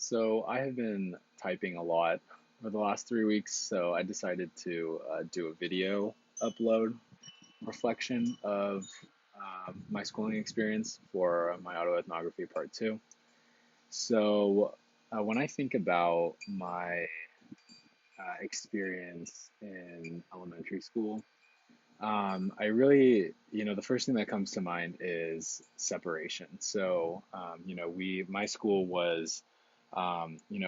So I have been typing a lot for the last 3 weeks, so I decided to do a video upload reflection of my schooling experience for my autoethnography part two. So when I think about my experience in elementary school, I really, the first thing that comes to mind is separation. So, my school was,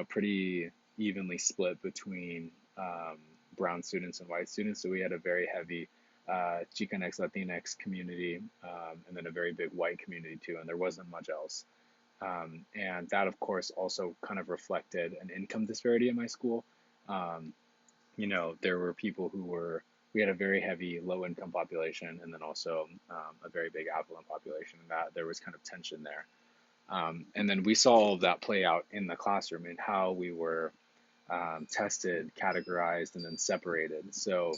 pretty evenly split between brown students and white students. So we had a very heavy Chicanx, Latinx community, and then a very big white community too, and there wasn't much else. And that, of course, also kind of reflected an income disparity at my school. Um, there were people who were, we had a very heavy low income population and then also a very big affluent population, and that there was kind of tension there. And then we saw all of that play out in the classroom and how we were tested, categorized, and then separated. So,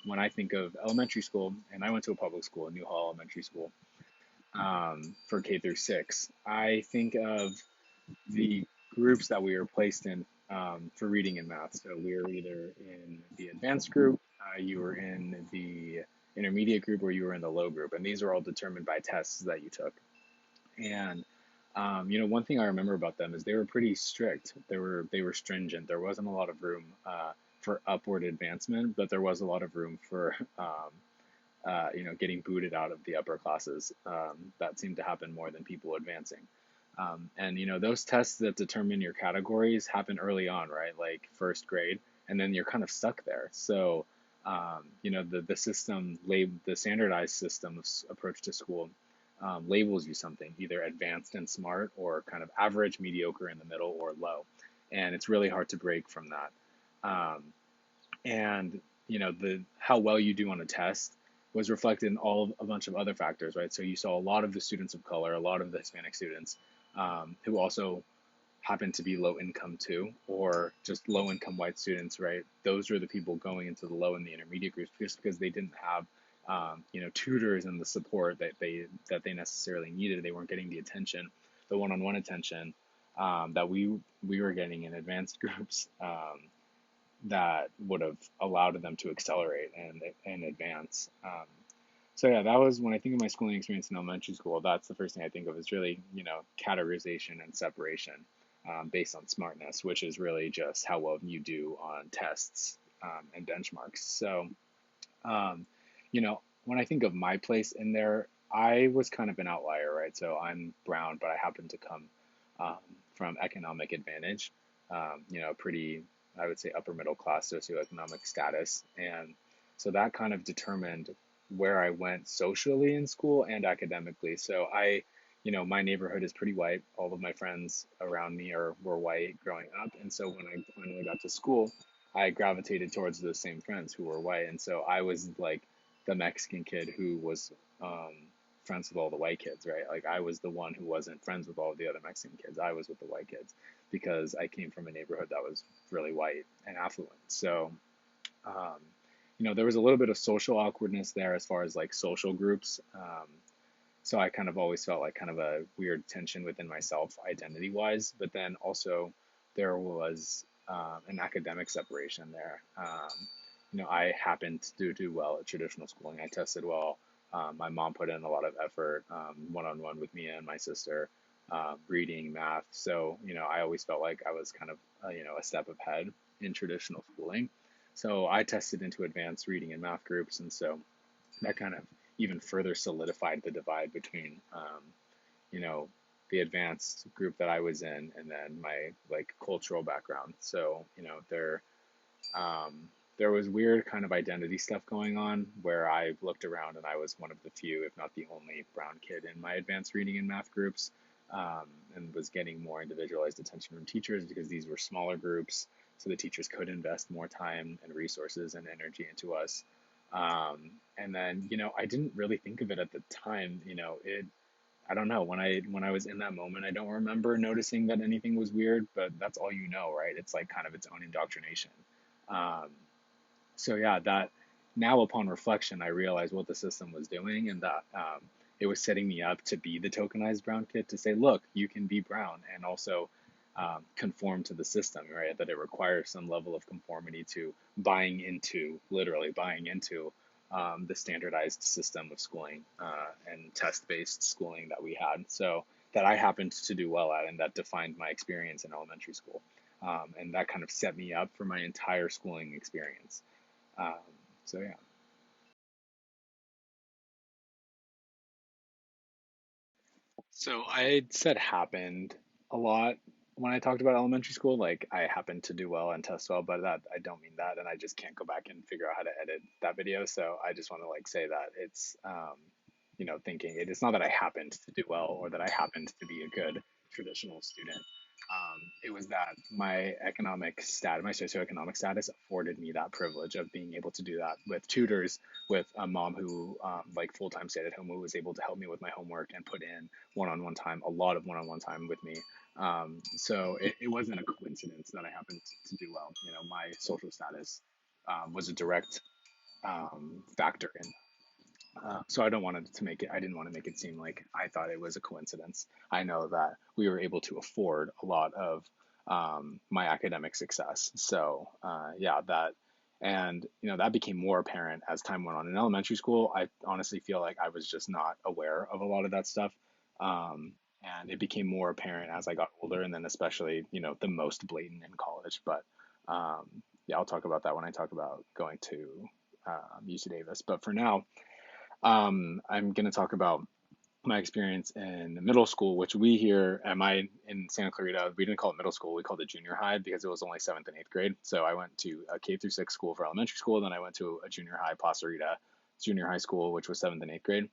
when I think of elementary school, and I went to a public school, New Hall Elementary School, for K through six, I think of the groups that we were placed in for reading and math. So we were either in the advanced group, you were in the intermediate group, or you were in the low group, and these are all determined by tests that you took. And one thing I remember about them is they were pretty strict. They were stringent. There wasn't a lot of room for upward advancement, but there was a lot of room for getting booted out of the upper classes. That seemed to happen more than people advancing. And those tests that determine your categories happen early on, right? Like first grade, and then you're kind of stuck there. So, the system, the standardized system of approach to school labels you something, either advanced and smart, or kind of average, mediocre in the middle, or low. And it's really hard to break from that. And the how well you do on a test was reflected in a bunch of other factors, right? So you saw a lot of the students of color, a lot of the Hispanic students who also happen to be low income too, or just low income white students, right? Those were the people going into the low and the intermediate groups just because they didn't have, tutors and the support that they necessarily needed. They weren't getting the attention, the one-on-one attention that we were getting in advanced groups. That would have allowed them to accelerate and advance. So yeah, that was when I think of my schooling experience in elementary school. That's the first thing I think of is really categorization and separation based on smartness, which is really just how well you do on tests and benchmarks. So when I think of my place in there, I was kind of an outlier, right? So I'm brown, but I happen to come um, from economic advantage, pretty, I would say, upper middle class socioeconomic status. And so that kind of determined where I went socially in school and academically. So my neighborhood is pretty white. All of my friends around me were white growing up. And so when I finally got to school, I gravitated towards those same friends who were white. And so I was like the Mexican kid who was um, friends with all the white kids, right? Like I was the one who wasn't friends with all the other Mexican kids. I was with the white kids because I came from a neighborhood that was really white and affluent. So, um, there was a little bit of social awkwardness there as far as like social groups. So I kind of always felt like kind of a weird tension within myself, identity wise. But then also there was an academic separation there. I happened to do well at traditional schooling. I tested well. My mom put in a lot of effort, one on one with me and my sister, reading, math. So, I always felt like I was kind of, a step ahead in traditional schooling. So I tested into advanced reading and math groups. And so that kind of even further solidified the divide between, you know, the advanced group that I was in and then my like cultural background. So, um, there was weird kind of identity stuff going on where I looked around and I was one of the few, if not the only, brown kid in my advanced reading and math groups, and was getting more individualized attention from teachers because these were smaller groups, so the teachers could invest more time and resources and energy into us. And then, I didn't really think of it at the time. I don't know, when I was in that moment, I don't remember noticing that anything was weird, but that's all right? It's like kind of its own indoctrination. Um, so yeah, that now upon reflection, I realized what the system was doing and that it was setting me up to be the tokenized brown kid to say, look, you can be brown and also conform to the system, right? That it requires some level of conformity to buying into, literally buying into the standardized system of schooling and test-based schooling that we had. So that I happened to do well at, and that defined my experience in elementary school. And that kind of set me up for my entire schooling experience. Um, so yeah. So I said happened a lot when I talked about elementary school. Like I happened to do well and test well, but that I don't mean that, and I just can't go back and figure out how to edit that video. So I just want to like say that it's, thinking it's not that I happened to do well or that I happened to be a good traditional student. It was that my economic status, my socioeconomic status, afforded me that privilege of being able to do that with tutors, with a mom who, like full time stayed at home, who was able to help me with my homework and put in one-on-one time, a lot of one-on-one time with me. So it wasn't a coincidence that I happened to do well. My social status was a direct factor in. So I don't want to make it. I didn't want to make it seem like I thought it was a coincidence. I know that we were able to afford a lot of my academic success. So yeah, that and that became more apparent as time went on. In elementary school, I honestly feel like I was just not aware of a lot of that stuff. Um, and it became more apparent as I got older, and then especially the most blatant in college. But yeah, I'll talk about that when I talk about going to UC Davis. But for now, I'm going to talk about my experience in middle school, which we here at my in Santa Clarita, we didn't call it middle school, we called it junior high because it was only seventh and eighth grade. So I went to a K through six school for elementary school, then I went to a junior high, Plaza Rita junior high school, which was seventh and eighth grade.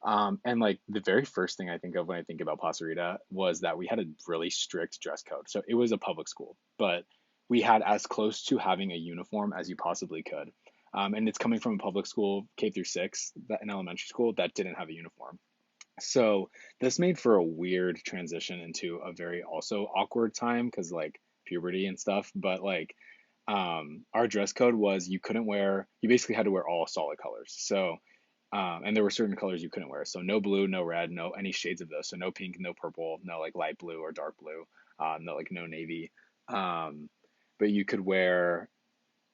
And like the very first thing I think of when I think about Plaza Rita was that we had a really strict dress code. So it was a public school, but we had as close to having a uniform as you possibly could. And it's coming from a public school, K through six, that in elementary school that didn't have a uniform. So this made for a weird transition into a very also awkward time because like puberty and stuff. But like our dress code was you basically had to wear all solid colors. So and there were certain colors you couldn't wear. So no blue, no red, no any shades of those. So no pink, no purple, no like light blue or dark blue, no navy. Um, but you could wear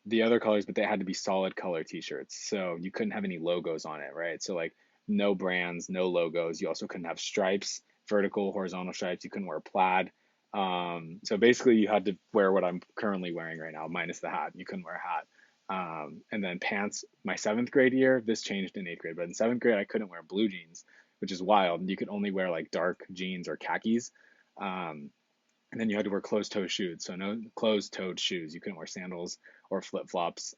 the other colors, but they had to be solid color t-shirts. So you couldn't have any logos on it, right? So like no brands, no logos. You also couldn't have stripes, vertical, horizontal stripes. You couldn't wear plaid. So basically you had to wear what I'm currently wearing right now, minus the hat. You couldn't wear a hat. And then pants, my seventh grade year, this changed in eighth grade, but in seventh grade, I couldn't wear blue jeans, which is wild. You could only wear like dark jeans or khakis. Um, and then you had to wear closed-toe shoes. So no closed-toed shoes. You couldn't wear sandals or flip-flops.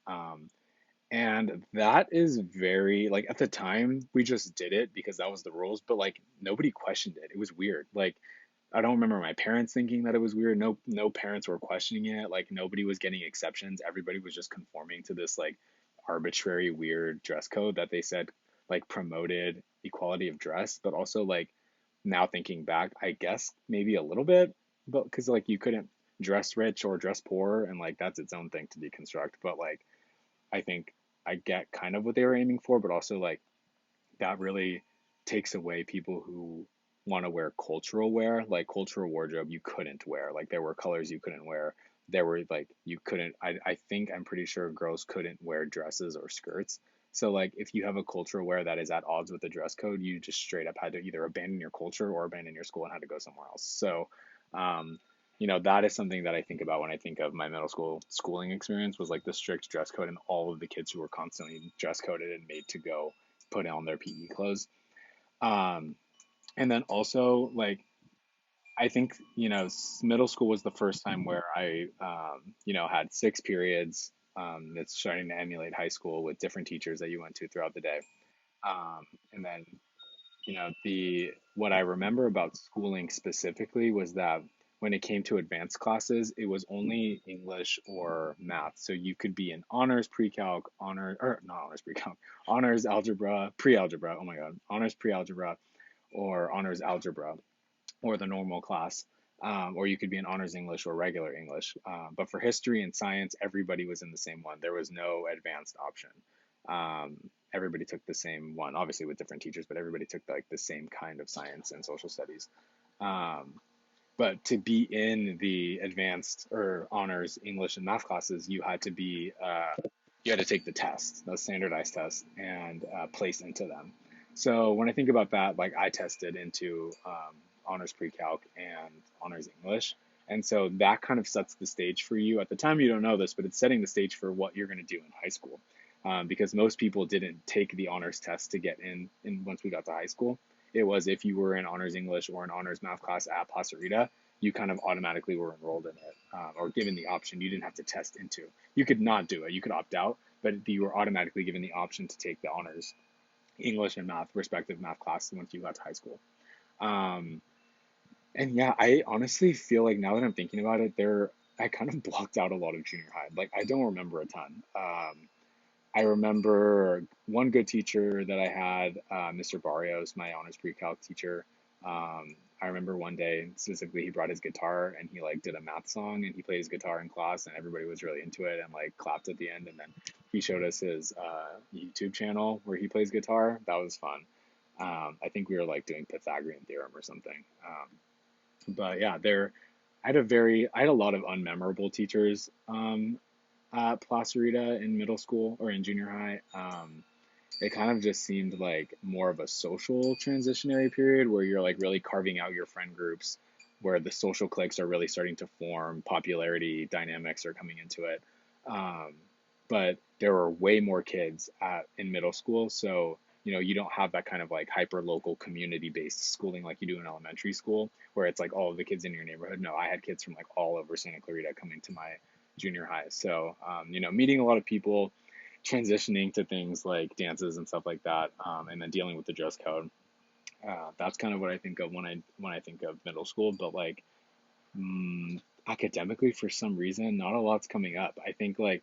And that is very like at the time we just did it because that was the rules, but like nobody questioned it. It was weird. Like I don't remember my parents thinking that it was weird. No parents were questioning it. Like nobody was getting exceptions. Everybody was just conforming to this like arbitrary weird dress code that they said like promoted equality of dress, but also like now thinking back, I guess maybe a little bit, but because like you couldn't dress rich or dress poor, and like that's its own thing to deconstruct. But like I think I get kind of what they were aiming for, but also like that really takes away people who want to wear cultural wear, like cultural wardrobe you couldn't wear. Like there were colors you couldn't wear. There were like you couldn't I think I'm pretty sure girls couldn't wear dresses or skirts. So like if you have a cultural wear that is at odds with the dress code, you just straight up had to either abandon your culture or abandon your school and had to go somewhere else. So um that is something that I think about when I think of my middle school schooling experience was like the strict dress code and all of the kids who were constantly dress coded and made to go put on their PE clothes. Um, and then also like I think middle school was the first time where I had six periods. It's starting to emulate high school with different teachers that you went to throughout the day. And then the what I remember about schooling specifically was that when it came to advanced classes, it was only English or math. So you could be in honors pre-calc, honor or not honors pre-calc, honors algebra, pre-algebra. Oh my God, honors pre-algebra or honors algebra or the normal class. Or you could be in honors English or regular English. But for history and science, everybody was in the same one. There was no advanced option. Um, Everybody took the same one, obviously with different teachers, but everybody took like the same kind of science and social studies. Um, But to be in the advanced or honors English and math classes, you had to take the test, the standardized test, and place into them. So when I think about that, like I tested into honors pre-calc and honors English, and so that kind of sets the stage for you. At the time, you don't know this, but it's setting the stage for what you're going to do in high school, because most people didn't take the honors test to get in once we got to high school. It was if you were in honors English or an honors math class at Plaza Rita, you kind of automatically were enrolled in it, or given the option. You didn't have to test into. You could not do it. You could opt out, but you were automatically given the option to take the honors English and math respective math class once you got to high school. Um, and yeah, I honestly feel like now that I'm thinking about it, I kind of blocked out a lot of junior high. Like I don't remember a ton. I remember one good teacher that I had, Mr. Barrios, my honors pre-calc teacher. I remember one day specifically he brought his guitar and he like did a math song and he played his guitar in class and everybody was really into it and like clapped at the end, and then he showed us his YouTube channel where he plays guitar. That was fun. I think we were like doing Pythagorean theorem or something. But yeah, I had a lot of unmemorable teachers at Plaza Rita in middle school or in junior high. It kind of just seemed like more of a social transitionary period where you're like really carving out your friend groups, where the social cliques are really starting to form, popularity dynamics are coming into it. Um, but there were way more kids in middle school, so you don't have that kind of like hyper local community based schooling like you do in elementary school, where it's like all of the kids in your neighborhood. No, I had kids from like all over Santa Clarita coming to my junior high, so meeting a lot of people, transitioning to things like dances and stuff like that, and then dealing with the dress code. That's kind of what I think of when I think of middle school. But like academically, for some reason, not a lot's coming up. I think like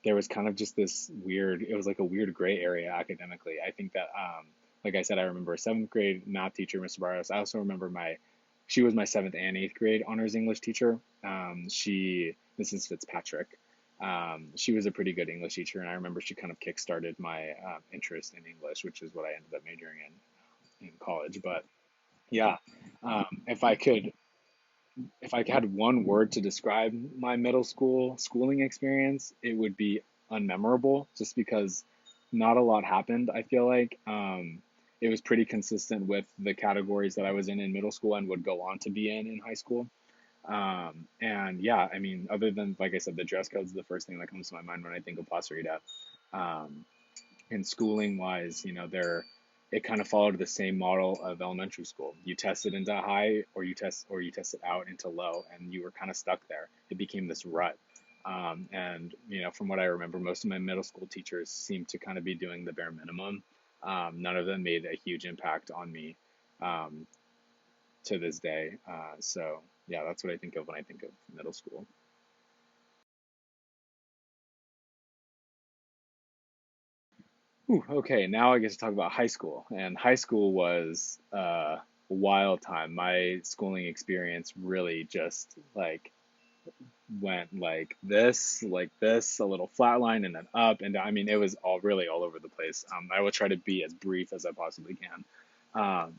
there was kind of just this weird. It was like a weird gray area academically. I think that like I said, I remember a seventh grade math teacher, Mr. Barros. I also remember she was my seventh and eighth grade honors English teacher. Mrs. Fitzpatrick. She was a pretty good English teacher, and I remember she kind of kickstarted my interest in English, which is what I ended up majoring in college. But yeah, um, if I could, if I had one word to describe my middle school schooling experience, it would be unmemorable, just because not a lot happened. I feel like it was pretty consistent with the categories that I was in middle school and would go on to be in high school. And yeah, I mean, other than, like I said, the dress code is the first thing that comes to my mind when I think of Plaza Rita. Um, and schooling wise, it kind of followed the same model of elementary school. You test it into high, or you test it out into low, and you were kind of stuck there. It became this rut. And from what I remember, most of my middle school teachers seemed to kind of be doing the bare minimum. None of them made a huge impact on me. Um, to this day. So yeah, that's what I think of when I think of middle school. Ooh, okay, now I get to talk about high school. And high school was a wild time. My schooling experience really just like went like this, a little flat line and then up and down. I mean, it was all over the place. I will try to be as brief as I possibly can. Um,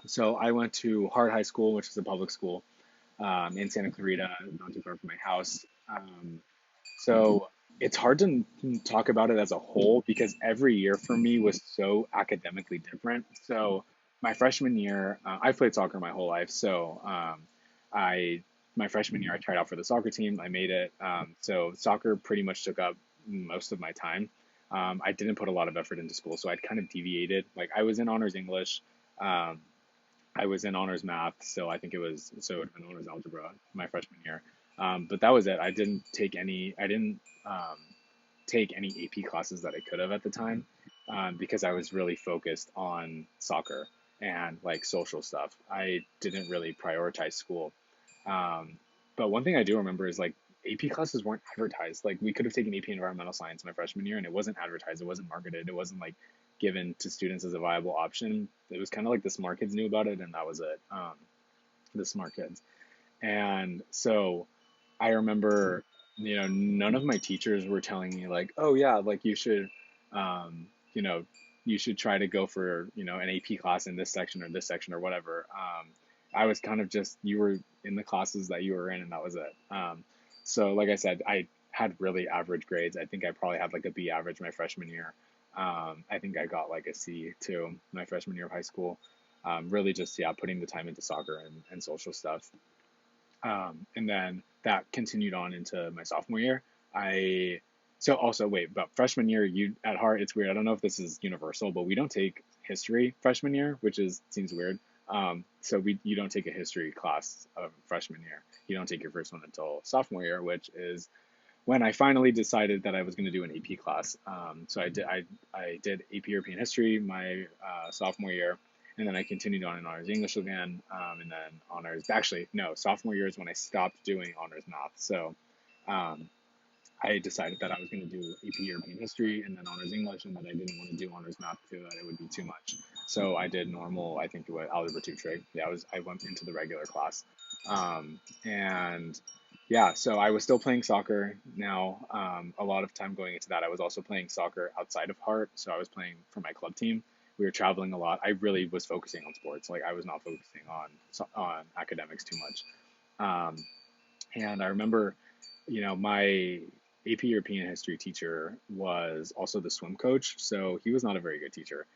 so I went to Hart High School, which is a public school in Santa Clarita, not too far from my house. So it's hard to talk about it as a whole because every year for me was so academically different. So my freshman year, I've played soccer my whole life. So I my freshman year I tried out for the soccer team. I made it. So soccer pretty much took up most of my time. I didn't put a lot of effort into school, so I'd kind of deviated. Like I was in honors English. Um, I was in honors math, so it would have been honors algebra my freshman year. But that was it. I didn't take any AP classes that I could have at the time, because I was really focused on soccer and like social stuff. I didn't really prioritize school. Um, but one thing I do remember is like AP classes weren't advertised. Like we could have taken AP Environmental Science my freshman year, and it wasn't advertised. It wasn't marketed. It wasn't like given to students as a viable option. It was kind of like the smart kids knew about it, and that was it. The smart kids. And so I remember, none of my teachers were telling me like, oh yeah, like um, you know, you should try to go for, an AP class in this section or whatever. I was kind of just, you were in the classes that you were in, and that was it. So like I said, I had really average grades. I think I probably had like a B average my freshman year. I think I got like a C too my freshman year of high school. Really just, yeah, putting the time into soccer and social stuff. And then that continued on into my sophomore year. I so also wait, but freshman year, you at heart, it's weird. I don't know if this is universal, but we don't take history freshman year, which is seems weird. So we you don't take a history class of freshman year. You don't take your first one until sophomore year, which is when I finally decided that I was going to do an AP class. So I did AP European History my sophomore year, and then I continued on in honors English again, and then honors. Actually, no, sophomore year is when I stopped doing honors math. So um, I decided that I was going to do AP European History and then honors English, and that I didn't want to do honors math too, that it would be too much. So I did normal, I think it was algebra two trig. Yeah, I went into the regular class, and yeah, so I was still playing soccer now. A lot of time going into that, I was also playing soccer outside of Hart. So I was playing for my club team. We were traveling a lot. I really was focusing on sports. Like I was not focusing on academics too much. Um, and I remember, my AP European history teacher was also the swim coach. So he was not a very good teacher.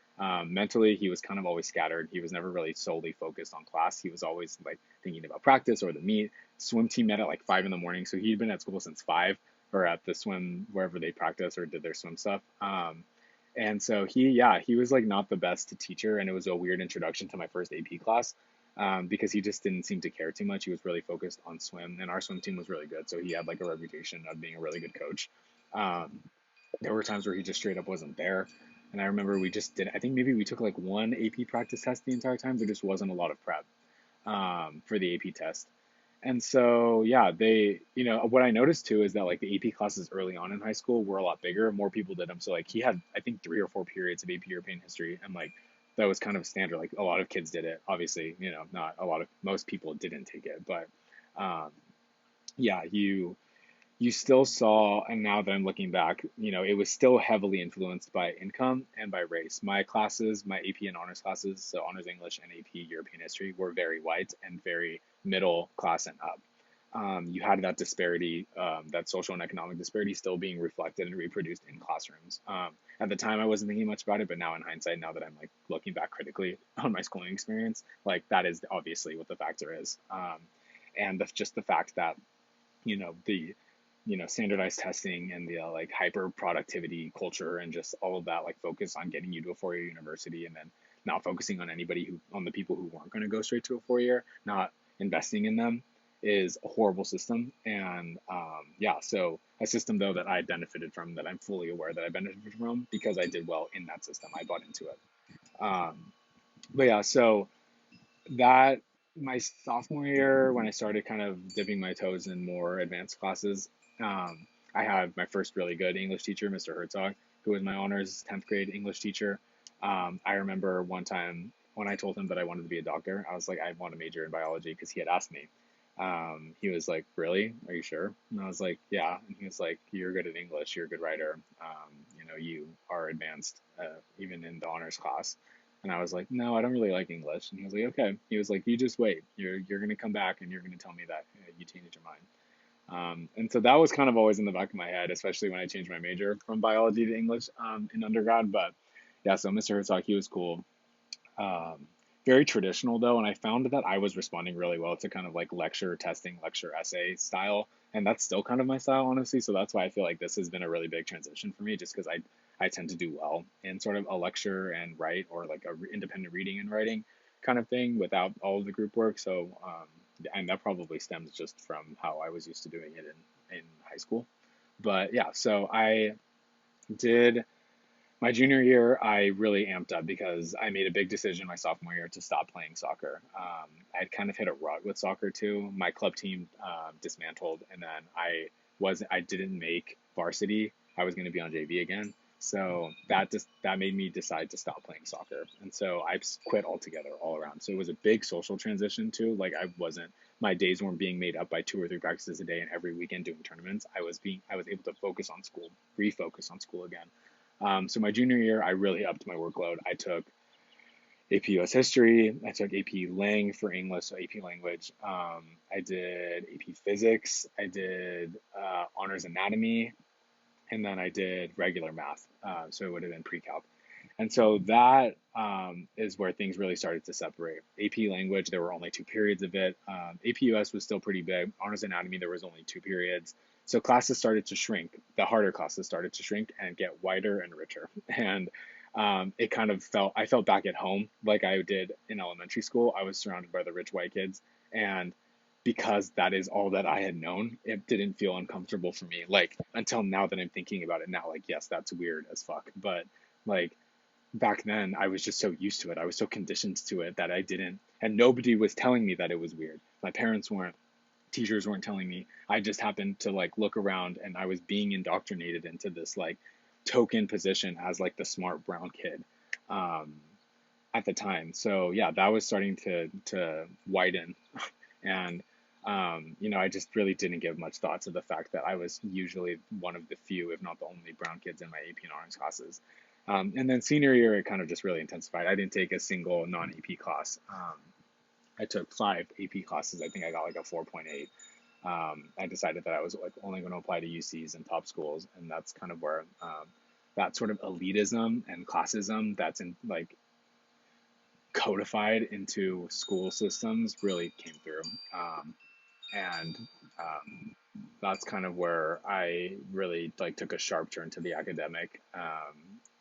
Mentally, he was kind of always scattered. He was never really solely focused on class. He was always like thinking about practice or the meet. Swim team met at like 5 in the morning. So he'd been at school since 5 or at the swim, wherever they practice or did their swim stuff. And so yeah, he was like not the best teacher. And it was a weird introduction to my first AP class because he just didn't seem to care too much. He was really focused on swim, and our swim team was really good. So he had like a reputation of being a really good coach. Um, there were times where he just straight up wasn't there. And I remember we just did, I think maybe we took like one AP practice test the entire time. There just wasn't a lot of prep for the AP test. And so, yeah, what I noticed too is that like the AP classes early on in high school were a lot bigger. More people did them. So like he had, I think, 3 or 4 periods of AP European history, and like that was kind of standard. Like a lot of kids did it. Obviously, not a lot of most people didn't take it, but um, yeah, you still saw, and now that I'm looking back, it was still heavily influenced by income and by race. My classes, my AP and honors classes, so honors English and AP European history, were very white and very middle class and up. You had that disparity, that social and economic disparity still being reflected and reproduced in classrooms. At the time, I wasn't thinking much about it, but now in hindsight, now that I'm like looking back critically on my schooling experience, like that is obviously what the factor is. And just the fact that, the standardized testing and the like hyper productivity culture and just all of that like focus on getting you to a 4 year university, and then not focusing on anybody who on the people who weren't going to go straight to a 4 year, not investing in them, is a horrible system. And yeah, so a system though that I benefited from, that I'm fully aware that I benefited from because I did well in that system. I bought into it. But yeah, so that my sophomore year, when I started kind of dipping my toes in more advanced classes, I had my first really good English teacher, Mr. Herzog, who was my honors 10th grade English teacher. I remember one time when I told him that I wanted to be a doctor, I was like, I want to major in biology because he had asked me. He was like, really? Are you sure? And I was like, yeah. And he was like, you're good at English. You're a good writer. You are advanced, even in the honors class. And I was like, no, I don't really like English. And he was like, okay. He was like, you just wait. You're gonna come back and you're gonna tell me that you changed your mind. And so that was kind of always in the back of my head, especially when I changed my major from biology to English in undergrad. But yeah, so Mr. Herzog, he was cool. Um, Very traditional though, and I found that I was responding really well to kind of like lecture testing, lecture essay style, and that's still kind of my style, honestly. So that's why I feel like this has been a really big transition for me, just because I tend to do well in sort of a lecture and write, or like a independent reading and writing kind of thing without all of the group work. So and that probably stems just from how I was used to doing it in high school. But yeah, so I did my junior year, I really amped up because I made a big decision my sophomore year to stop playing soccer. I'd kind of hit a rut with soccer too. My club team dismantled, and then I didn't make varsity. I was going to be on JV again, so that made me decide to stop playing soccer, and so I quit altogether all around. So it was a big social transition too. Like my days weren't being made up by 2 or 3 practices a day and every weekend doing tournaments. I was able to focus on school, refocus on school again. So my junior year, I really upped my workload. I took AP US History. I took AP Lang for English, so AP Language. I did AP Physics. I did Honors Anatomy, and then I did regular math. So it would have been pre-calc. And so that is where things really started to separate. AP Language, there were only 2 periods of it. AP US was still pretty big. Honors Anatomy, there was only 2 periods. So classes started to shrink. The harder classes started to shrink and get wider and richer. And it kind of I felt back at home like I did in elementary school. I was surrounded by the rich white kids. And because that is all that I had known, it didn't feel uncomfortable for me. Like until now that I'm thinking about it now, like, yes, that's weird as fuck. But like back then I was just so used to it. I was so conditioned to it that I didn't, and nobody was telling me that it was weird. My parents weren't, teachers weren't telling me. I just happened to like look around and I was being indoctrinated into this like token position as like the smart brown kid um, at the time. So yeah, that was starting to widen and I just really didn't give much thought to the fact that I was usually one of the few, if not the only, brown kids in my AP and honors classes. And then senior year, it kind of just really intensified. I didn't take a single non-AP class. I took 5 AP classes. I think I got like a 4.8. I decided that I was like only going to apply to UCs and top schools, and that's kind of where that sort of elitism and classism that's in like codified into school systems really came through. And that's kind of where I really like took a sharp turn to the academic.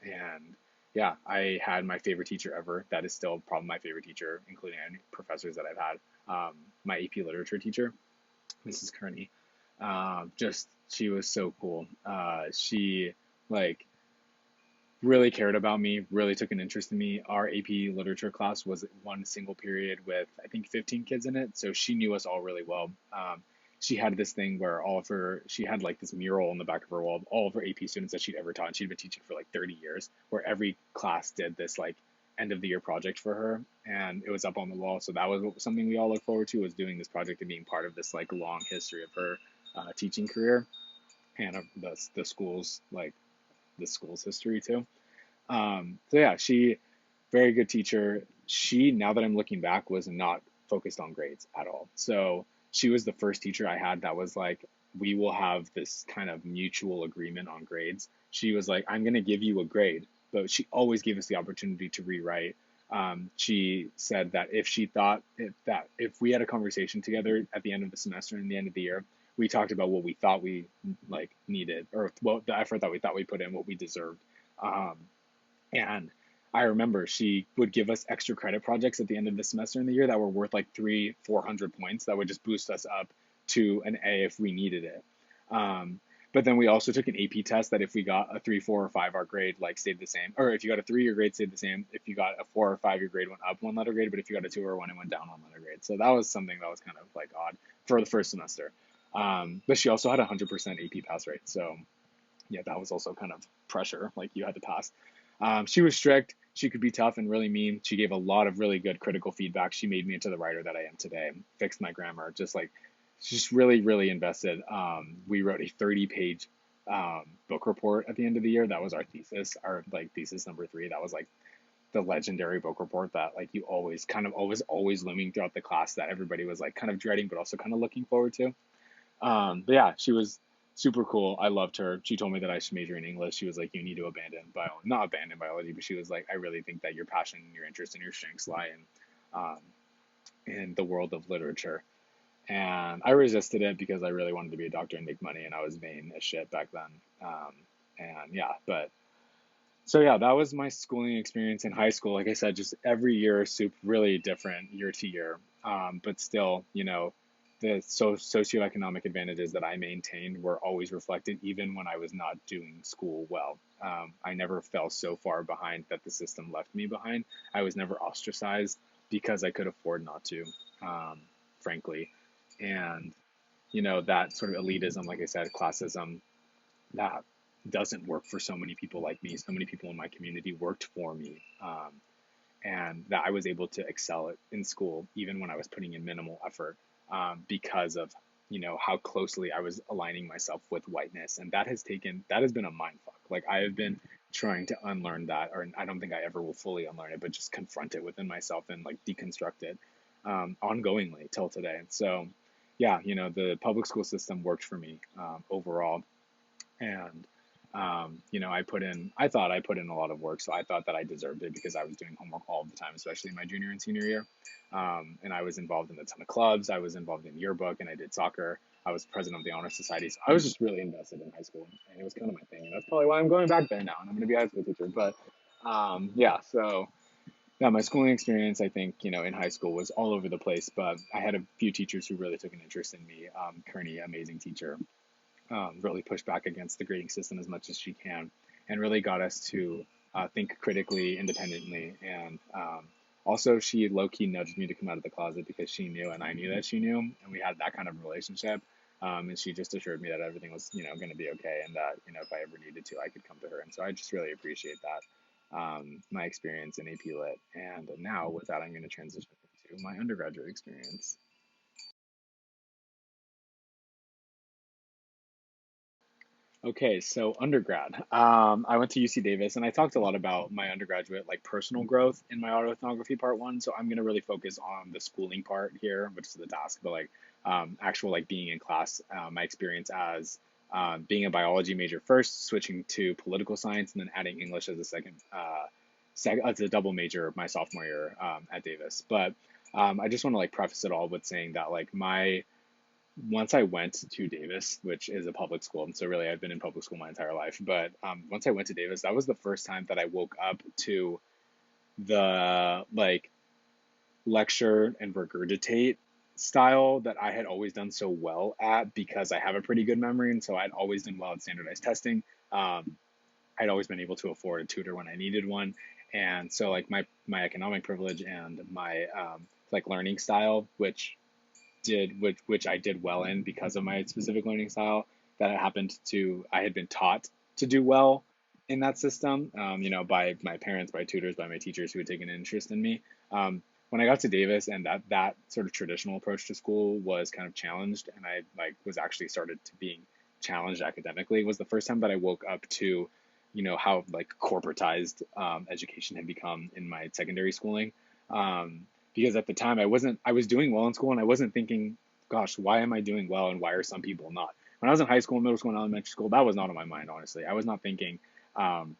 And yeah, I had my favorite teacher ever. That is still probably my favorite teacher, including any professors that I've had. My AP literature teacher, Mrs. Kearney. Just she was so cool. She like really cared about me, really took an interest in me. Our AP literature class was one single period with I think 15 kids in it, so she knew us all really well. She had this thing where she had like this mural on the back of her wall, all of her AP students that she'd ever taught, and she'd been teaching for like 30 years, where every class did this like end of the year project for her, and it was up on the wall. So that was something we all looked forward to, was doing this project and being part of this like long history of her teaching career and of the school's history too. So yeah, she very good teacher. She, now that I'm looking back, was not focused on grades at all. So she was the first teacher I had that was like, we will have this kind of mutual agreement on grades. She was like, I'm going to give you a grade, but she always gave us the opportunity to rewrite. She said that if we had a conversation together at the end of the semester and the end of the year, we talked about what we thought we like needed, or what the effort that we thought we put in, what we deserved. Um, and I remember she would give us extra credit projects at the end of the semester in the year that were worth like 300-400 points that would just boost us up to an A if we needed it. But then we also took an AP test that if we got a 3, 4, or 5, our grade like stayed the same. Or if you got a 3, your grade stayed the same. If you got a 4 or 5, your grade went up 1 letter grade. But if you got a 2 or 1, it went down 1 letter grade. So that was something that was kind of like odd for the first semester. But she also had a 100% AP pass rate. So yeah, that was also kind of pressure. Like you had to pass. She was strict. She could be tough and really mean. She gave a lot of really good critical feedback. She made me into the writer that I am today. Fixed my grammar. Just really, really invested. We wrote a 30-page book report at the end of the year. That was our thesis, our like thesis number 3. That was like the legendary book report that like you always looming throughout the class that everybody was like kind of dreading, but also kind of looking forward to. But yeah, she was super cool. I loved her. She told me that I should major in English. She was like, you need to not abandon biology, but she was like, I really think that your passion, your interest, and your strengths lie in the world of literature. And I resisted it because I really wanted to be a doctor and make money, and I was vain as shit back then. And yeah, but so yeah, that was my schooling experience in high school. Like I said, just every year, really different year to year. But still, the socioeconomic advantages that I maintained were always reflected, even when I was not doing school well. I never fell so far behind that the system left me behind. I was never ostracized because I could afford not to, frankly. And, that sort of elitism, like I said, classism, that doesn't work for so many people like me. So many people in my community worked for me. And that I was able to excel in school, even when I was putting in minimal effort, because of, how closely I was aligning myself with whiteness. And that has been a mind fuck. Like I have been trying to unlearn that, or I don't think I ever will fully unlearn it, but just confront it within myself and like deconstruct it ongoingly till today. So, yeah, the public school system worked for me overall, and I thought I put in a lot of work, so I thought that I deserved it because I was doing homework all the time, especially in my junior and senior year. And I was involved in a ton of clubs. I was involved in yearbook, and I did soccer. I was president of the honor society, so I was just really invested in high school, and it was kind of my thing. And that's probably why I'm going back there now, and I'm going to be a high school teacher. But yeah, so yeah, my schooling experience, I think, in high school was all over the place, but I had a few teachers who really took an interest in me. Kearney, amazing teacher, really pushed back against the grading system as much as she can, and really got us to think critically, independently. And also, she low key nudged me to come out of the closet because she knew, and I knew that she knew, and we had that kind of relationship. And she just assured me that everything was, going to be okay, and that, if I ever needed to, I could come to her. And so I just really appreciate that, my experience in AP Lit. And now, with that, I'm going to transition into my undergraduate experience. Okay, so undergrad. I went to UC Davis, and I talked a lot about my undergraduate, like personal growth in my autoethnography part one. So I'm gonna really focus on the schooling part here, which is the task, but like actual like being in class, my experience as being a biology major first, switching to political science, and then adding English as a as a double major my sophomore year at Davis. But I just want to like preface it all with saying that like my once I went to Davis, which is a public school, and so really I've been in public school my entire life. But once I went to Davis, that was the first time that I woke up to the like lecture and regurgitate style that I had always done so well at because I have a pretty good memory, and so I'd always done well at standardized testing. Um, I'd always been able to afford a tutor when I needed one, and so like my economic privilege and my like learning style, which I did well in because of my specific learning style that I had been taught to do well in that system, by my parents, by tutors, by my teachers who had taken an interest in me. When I got to Davis and that sort of traditional approach to school was kind of challenged, and I like was actually started to being challenged academically, was the first time that I woke up to, how like corporatized education had become in my secondary schooling. Um, because at the time I was doing well in school, and I wasn't thinking, gosh, why am I doing well and why are some people not? When I was in high school, middle school, and elementary school, that was not on my mind, honestly. I was not thinking, um,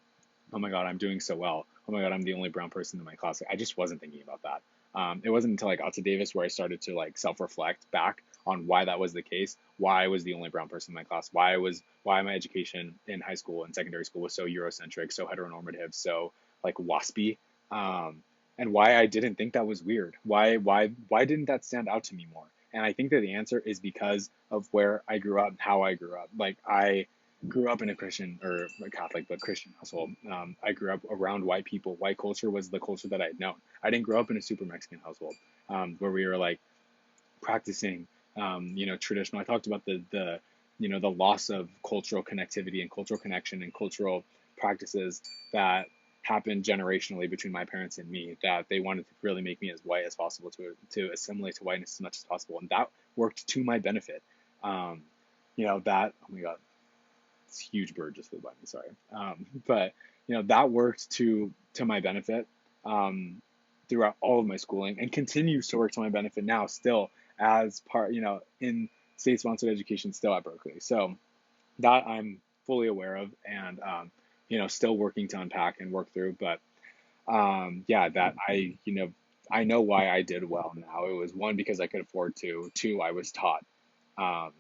oh my God, I'm doing so well. Oh my God, I'm the only brown person in my class. I just wasn't thinking about that. It wasn't until I got to Davis where I started to like self-reflect back on why that was the case, why I was the only brown person in my class, why my education in high school and secondary school was so Eurocentric, so heteronormative, so like waspy, um, and why I didn't think that was weird. Why didn't that stand out to me more? And I think that the answer is because of where I grew up, how I grew up. Like I grew up in a Christian or a Catholic but Christian household. I grew up around white people. White culture was the culture that I had known. I didn't grow up in a super Mexican household where we were like practicing, traditional. I talked about the loss of cultural connectivity and cultural connection and cultural practices that happened generationally between my parents and me. That they wanted to really make me as white as possible to assimilate to whiteness as much as possible, and that worked to my benefit. Um, that oh my god, this huge bird just flew by me. Sorry, but that worked to my benefit throughout all of my schooling, and continues to work to my benefit now, still as part, in state-sponsored education, still at Berkeley. So that I'm fully aware of, and still working to unpack and work through. But yeah, that I know why I did well now. It was one because I could afford to. Two, I was taught um,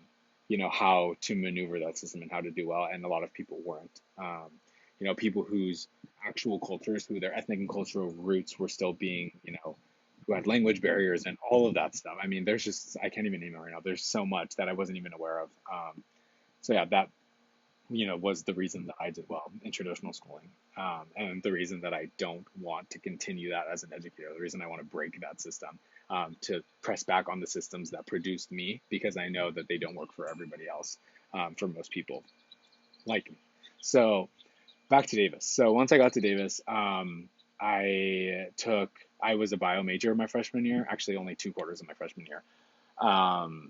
how to maneuver that system and how to do well, and a lot of people weren't. People whose actual cultures, who their ethnic and cultural roots were still being, who had language barriers and all of that stuff. I mean, there's just I can't even name it right now. There's so much that I wasn't even aware of. So yeah, that was the reason that I did well in traditional schooling, and the reason that I don't want to continue that as an educator. The reason I want to break that system, to press back on the systems that produced me, because I know that they don't work for everybody else, for most people like me. So back to Davis. So once I got to Davis, I was a bio major my freshman year, actually only 2 quarters of my freshman year.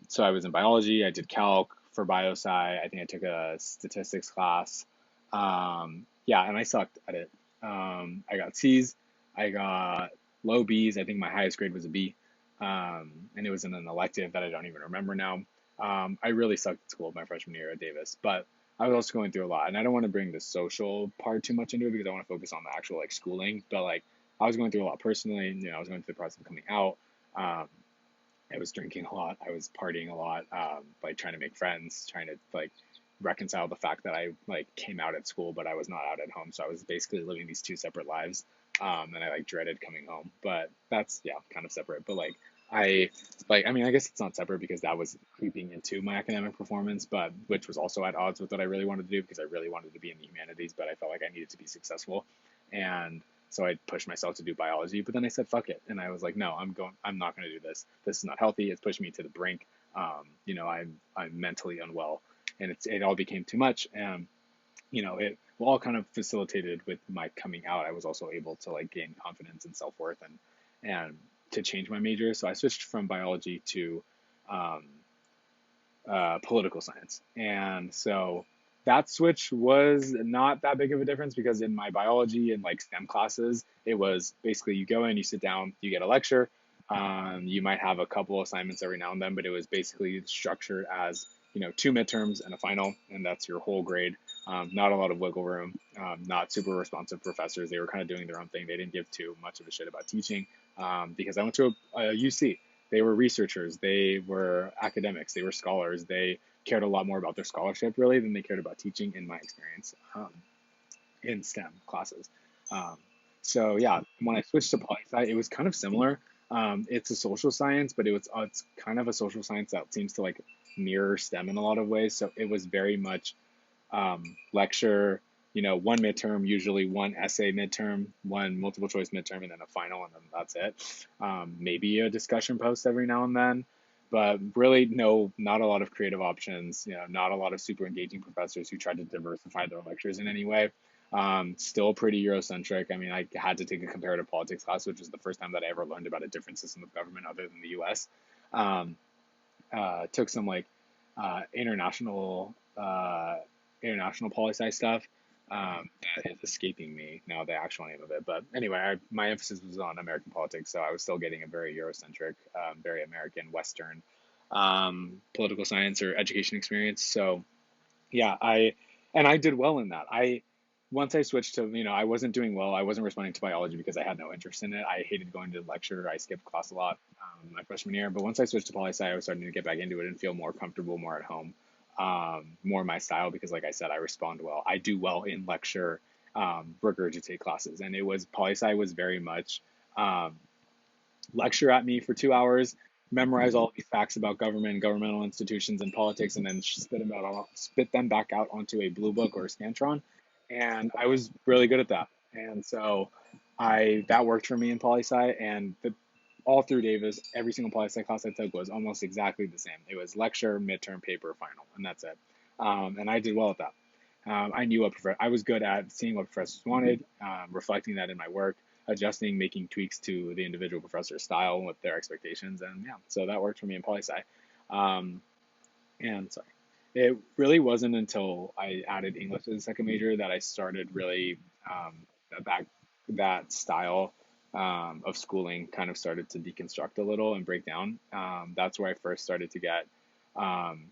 So I was in biology. I did calc for biosci. I think I took a statistics class. Yeah, and I sucked at it. I got C's, I got low B's. I think my highest grade was a B, and it was in an elective that I don't even remember now. I really sucked at school my freshman year at Davis, but I was also going through a lot, and I don't want to bring the social part too much into it because I want to focus on the actual like schooling. But like I was going through a lot personally. I was going through the process of coming out. Um, I was drinking a lot. I was partying a lot, like trying to make friends, trying to like reconcile the fact that I like came out at school, but I was not out at home. So I was basically living these two separate lives. And I like dreaded coming home, but that's, yeah, kind of separate. But I I mean, I guess it's not separate because that was creeping into my academic performance, but which was also at odds with what I really wanted to do because I really wanted to be in the humanities, but I felt like I needed to be successful. And so I pushed myself to do biology, but then I said, fuck it. And I was like, no, I'm not going to do this. This is not healthy. It's pushing me to the brink. I'm mentally unwell and it all became too much. And, it all kind of facilitated with my coming out. I was also able to like gain confidence and self-worth and to change my major. So I switched from biology to, um, political science. And so that switch was not that big of a difference because in my biology and like STEM classes, it was basically you go in, you sit down, you get a lecture. You might have a couple assignments every now and then, but it was basically structured as, two midterms and a final, and that's your whole grade. Not a lot of wiggle room, not super responsive professors. They were kind of doing their own thing. They didn't give too much of a shit about teaching because I went to a UC. They were researchers, they were academics, they were scholars. They cared a lot more about their scholarship really than they cared about teaching, in my experience, in STEM classes. Um, so yeah, when I switched to poli sci, it was kind of similar. It's a social science, but it's kind of a social science that seems to like mirror STEM in a lot of ways. So it was very much lecture, one midterm, usually one essay midterm, one multiple choice midterm, and then a final, and then that's it. Maybe a discussion post every now and then, but really, no, not a lot of creative options. Not a lot of super engaging professors who tried to diversify their lectures in any way. Still pretty Eurocentric. I mean, I had to take a comparative politics class, which was the first time that I ever learned about a different system of government other than the U.S. Um, took some like international international poli sci stuff. That is escaping me now the actual name of it. But anyway, my emphasis was on American politics, so I was still getting a very Eurocentric, very American, Western political science or education experience. So yeah, I did well in that. I Once I switched to, I wasn't doing well. I wasn't responding to biology because I had no interest in it. I hated going to lecture. I skipped class a lot my freshman year. But once I switched to poli sci, I was starting to get back into it and feel more comfortable, more at home, more my style because, like I said, I respond well. I do well in lecture, regurgitate classes, and it was poli sci was very much um, lecture at me for 2 hours, memorize all these facts about government, governmental institutions, and politics, and then spit them back out onto a blue book or a scantron. And I was really good at that. And so I that worked for me in poli sci, and all through Davis, every single poli sci class I took was almost exactly the same. It was lecture, midterm, paper, final, and that's it. And I did well at that. I knew I was good at seeing what professors wanted, reflecting that in my work, adjusting, making tweaks to the individual professor's style with their expectations, and yeah, so that worked for me in poli sci. Um, and sorry, it really wasn't until I added English as a second major that I started really that that style of schooling kind of started to deconstruct a little and break down. That's where I first started to get um,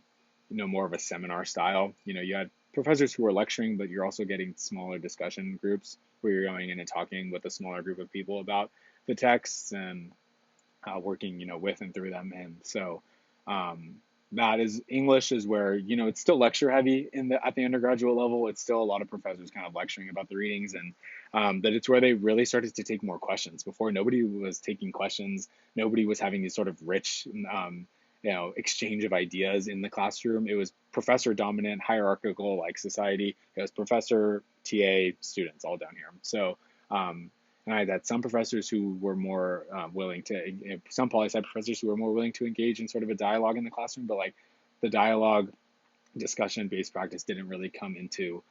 more of a seminar style. You had professors who were lecturing, but you're also getting smaller discussion groups where you're going in and talking with a smaller group of people about the texts and working, with and through them. And so um, that is English is where, it's still lecture heavy at the undergraduate level. It's still a lot of professors kind of lecturing about the readings, and that it's where they really started to take more questions. Before, nobody was taking questions. Nobody was having these sort of rich, exchange of ideas in the classroom. It was professor dominant, hierarchical like society. It was professor, TA, students all down here. So um, and I had some professors who were more willing to, some poli sci professors who were more willing to engage in sort of a dialogue in the classroom, but like the dialogue discussion based practice didn't really come into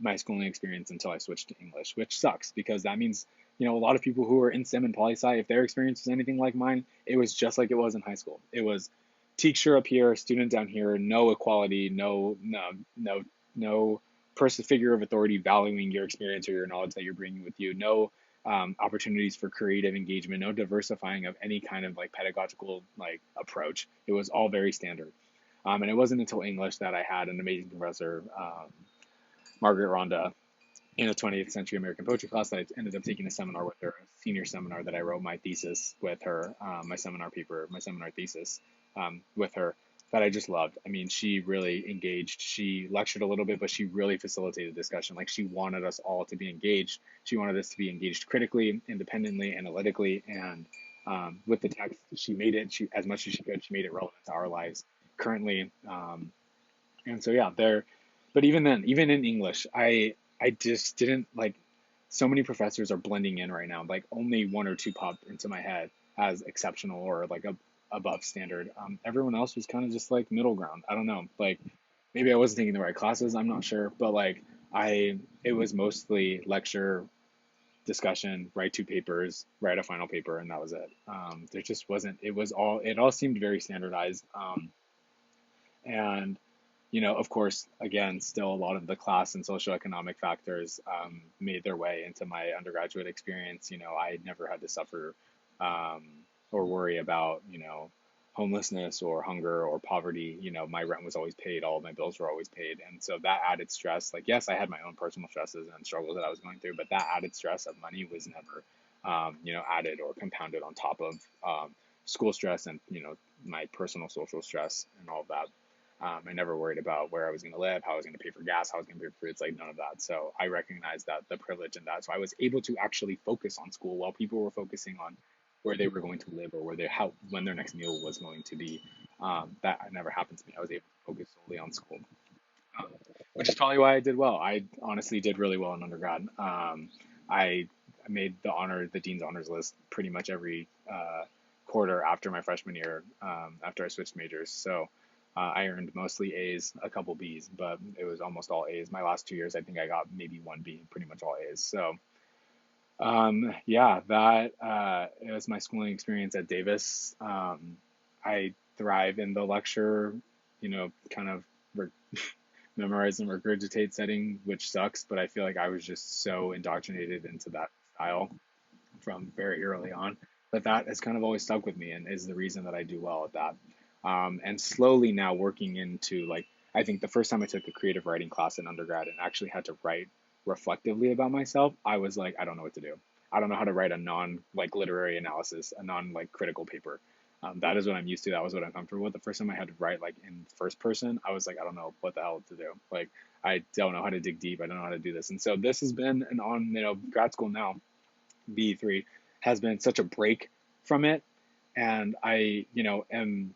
my schooling experience until I switched to English, which sucks because that means, a lot of people who are in STEM and poli sci, if their experience was anything like mine, it was just like it was in high school. It was teacher up here, student down here, no equality, no, no, no, no person figure of authority valuing your experience or your knowledge that you're bringing with you. No opportunities for creative engagement. No diversifying of any kind of like pedagogical like approach. It was all very standard. And it wasn't until English that I had an amazing professor, Margaret Ronda, in a 20th century American poetry class that I ended up taking a seminar with her, a senior seminar that I wrote my thesis with her, my seminar paper, my seminar thesis with her, that I just loved. I mean, she really engaged. She lectured a little bit, but she really facilitated discussion. Like she wanted us all to be engaged. She wanted us to be engaged critically, independently, analytically, and with the text, she made it. She as much as she could, she made it relevant to our lives currently. And so yeah, there. But even then, even in English, I just didn't like. So many professors are blending in right now. Like only one or two popped into my head as exceptional or like above standard. Everyone else was kind of just like middle ground. I don't know. Like maybe I wasn't taking the right classes. I'm not sure. But like it was mostly lecture, discussion, write two papers, write a final paper, and that was it. There just wasn't. It all seemed very standardized. And of course, again, still a lot of the class and socioeconomic factors made their way into my undergraduate experience. I never had to suffer um, or worry about, homelessness or hunger or poverty. My rent was always paid, all of my bills were always paid. And so that added stress, like, yes, I had my own personal stresses and struggles that I was going through, but that added stress of money was never, added or compounded on top of school stress and, my personal social stress and all of that. I never worried about where I was going to live, how I was going to pay for gas, how I was going to pay for food. It's like none of that. So I recognized that the privilege in that. So I was able to actually focus on school while people were focusing on where they were going to live or when their next meal was going to be. That never happened to me. I was able to focus solely on school, um, which is probably why I did well. I honestly did really well in undergrad. I made the dean's honors list pretty much every quarter after my freshman year, after I switched majors. So I earned mostly A's, a couple B's, but it was almost all A's. My last 2 years, I think I got maybe one B, pretty much all A's. So yeah, that it was my schooling experience at Davis. I thrive in the lecture, kind of re- memorize and regurgitate setting, which sucks, but I feel like I was just so indoctrinated into that style from very early on that has kind of always stuck with me and is the reason that I do well at that. And slowly now working into like, I think the first time I took a creative writing class in undergrad and actually had to write reflectively about myself, I was like, I don't know what to do. I don't know how to write a non like literary analysis, a non like critical paper. That is what I'm used to. That was what I'm comfortable with. The first time I had to write like in first person, I was like, I don't know what the hell to do. Like, I don't know how to dig deep. I don't know how to do this. And so this has been an on, grad school now, B3 has been such a break from it. And I, am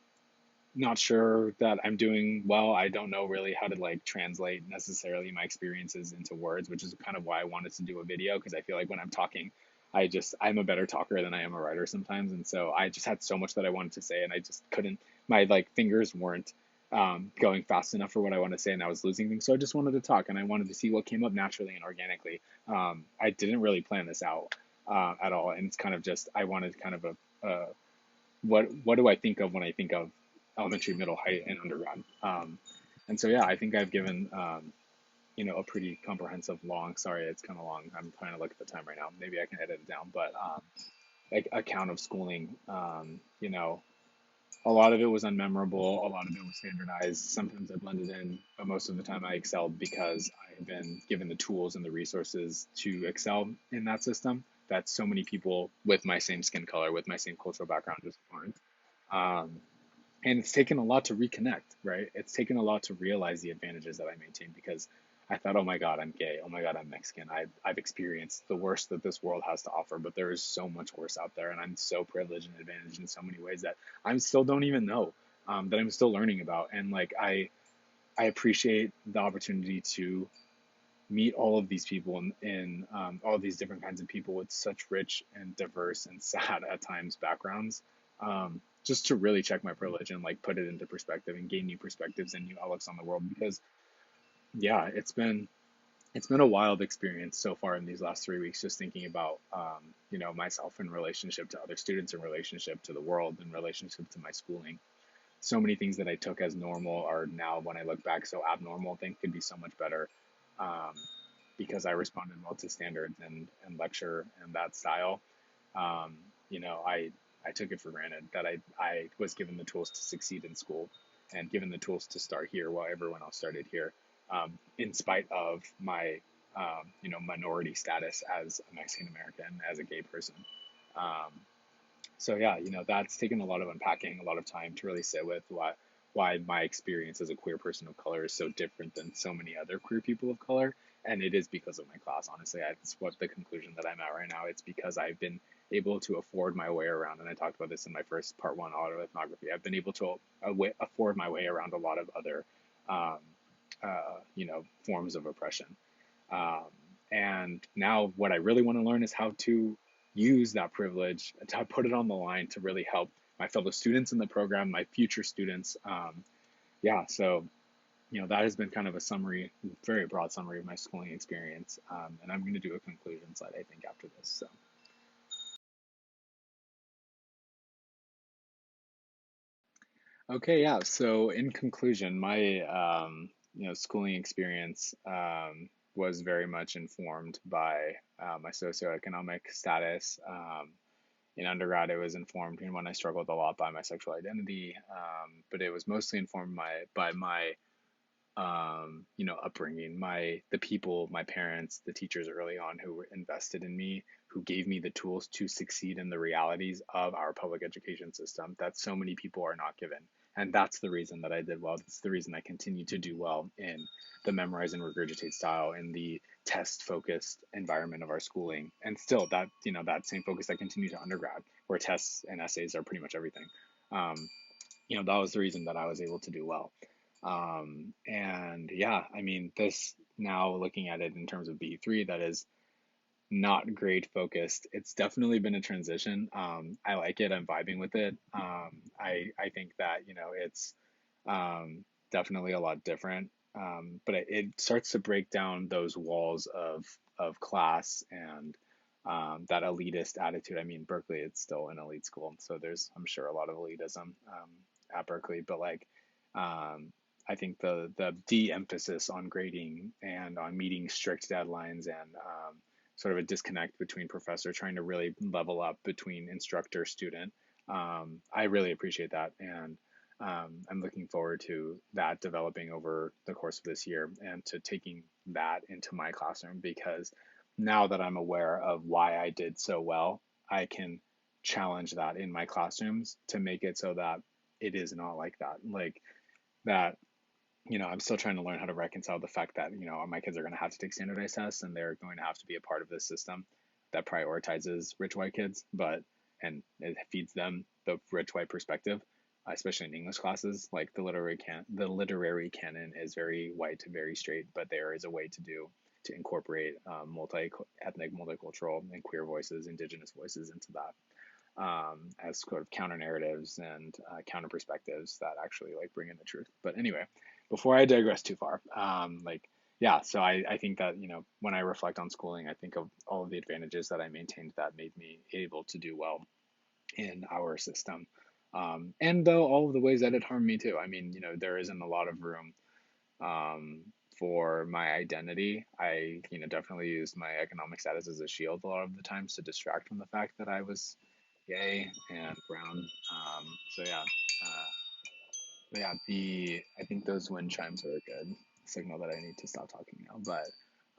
not sure that I'm doing well. I don't know really how to like translate necessarily my experiences into words, which is kind of why I wanted to do a video because I feel like when I'm talking, I'm a better talker than I am a writer sometimes, and so I just had so much that I wanted to say, and I just couldn't. My like fingers weren't going fast enough for what I wanted to say, and I was losing things. So I just wanted to talk, and I wanted to see what came up naturally and organically. I didn't really plan this out at all, and it's kind of just I wanted kind of a what do I think of when I think of elementary, middle, high, and undergrad. And so yeah, I think I've given a pretty comprehensive long. Sorry, it's kind of long. I'm trying to look at the time right now. Maybe I can edit it down, but like account of schooling. A lot of it was unmemorable. A lot of it was standardized. Sometimes I blended in, but most of the time I excelled because I had been given the tools and the resources to excel in that system that so many people with my same skin color, with my same cultural background just aren't. Um, and it's taken a lot to reconnect, right? It's taken a lot to realize the advantages that I maintain because I thought, oh my God, I'm gay. Oh my God, I'm Mexican. I've experienced the worst that this world has to offer, but there is so much worse out there. And I'm so privileged and advantaged in so many ways that I still don't even know, that I'm still learning about. And like, I appreciate the opportunity to meet all of these people in all of these different kinds of people with such rich and diverse and sad at times backgrounds, just to really check my privilege and like put it into perspective and gain new perspectives and new outlooks on the world because yeah, it's been a wild experience so far in these last 3 weeks just thinking about myself in relationship to other students, in relationship to the world, in relationship to my schooling. So many things that I took as normal are now, when I look back, so abnormal. Things could be so much better. um, because I responded well to standards and lecture and that style. Um, you know, I took it for granted that I was given the tools to succeed in school and given the tools to start here while everyone else started here, in spite of my minority status as a Mexican American, as a gay person. Um, so yeah, that's taken a lot of unpacking, a lot of time to really sit with why my experience as a queer person of color is so different than so many other queer people of color. And it is because of my class, honestly. That's what the conclusion that I'm at right now. It's because I've been able to afford my way around, and I talked about this in my first part one, autoethnography. I've been able to afford my way around a lot of other, um, forms of oppression. Um, and now what I really want to learn is how to use that privilege to put it on the line to really help my fellow students in the program, my future students. Yeah, so that has been kind of a summary, very broad summary of my schooling experience. And I'm going to do a conclusion slide, I think, after this. So, okay, yeah. So in conclusion, my schooling experience was very much informed by my socioeconomic status. In undergrad, it was informed, when I struggled a lot by my sexual identity, but it was mostly informed by my upbringing, the people, my parents, the teachers early on who were invested in me, who gave me the tools to succeed in the realities of our public education system that so many people are not given. And that's the reason that I did well. That's the reason I continue to do well in the memorize and regurgitate style, in the test focused environment of our schooling. And still that same focus I continue to undergrad, where tests and essays are pretty much everything. Um, that was the reason that I was able to do well. And yeah, I mean, this now looking at it in terms of B3, that is not grade focused. It's definitely been a transition. I like it. I'm vibing with it. I think that, it's definitely a lot different. But it starts to break down those walls of class and that elitist attitude. I mean, Berkeley, it's still an elite school, so there's, I'm sure, a lot of elitism at Berkeley. But like, I think the de-emphasis on grading and on meeting strict deadlines and sort of a disconnect between professor trying to really level up between instructor student. I really appreciate that, and I'm looking forward to that developing over the course of this year and to taking that into my classroom, because now that I'm aware of why I did so well, I can challenge that in my classrooms to make it so that it is not like that. Like that, I'm still trying to learn how to reconcile the fact that, my kids are going to have to take standardized tests and they're going to have to be a part of this system that prioritizes rich white kids, and it feeds them the rich white perspective, especially in English classes. Like the literary canon is very white, very straight, but there is a way to incorporate multi-ethnic, multicultural, and queer voices, indigenous voices into that, as sort of counter narratives and counter perspectives that actually like bring in the truth. But anyway, before I digress too far, yeah, so I think that, when I reflect on schooling, I think of all of the advantages that I maintained that made me able to do well in our system. And though all of the ways that it harmed me too, I mean, there isn't a lot of room um, for my identity. I, definitely used my economic status as a shield a lot of the times to distract from the fact that I was gay and brown. So yeah, but yeah, I think those wind chimes are a good signal that I need to stop talking now. But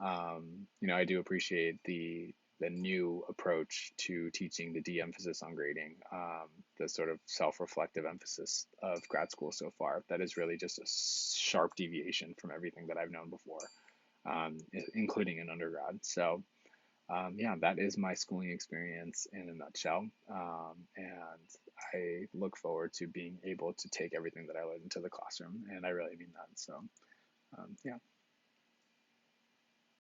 I do appreciate the new approach to teaching, the de-emphasis on grading, the sort of self-reflective emphasis of grad school so far. That is really just a sharp deviation from everything that I've known before, including in undergrad. So yeah, that is my schooling experience in a nutshell. And I look forward to being able to take everything that I learned into the classroom, and I really mean that. So, yeah.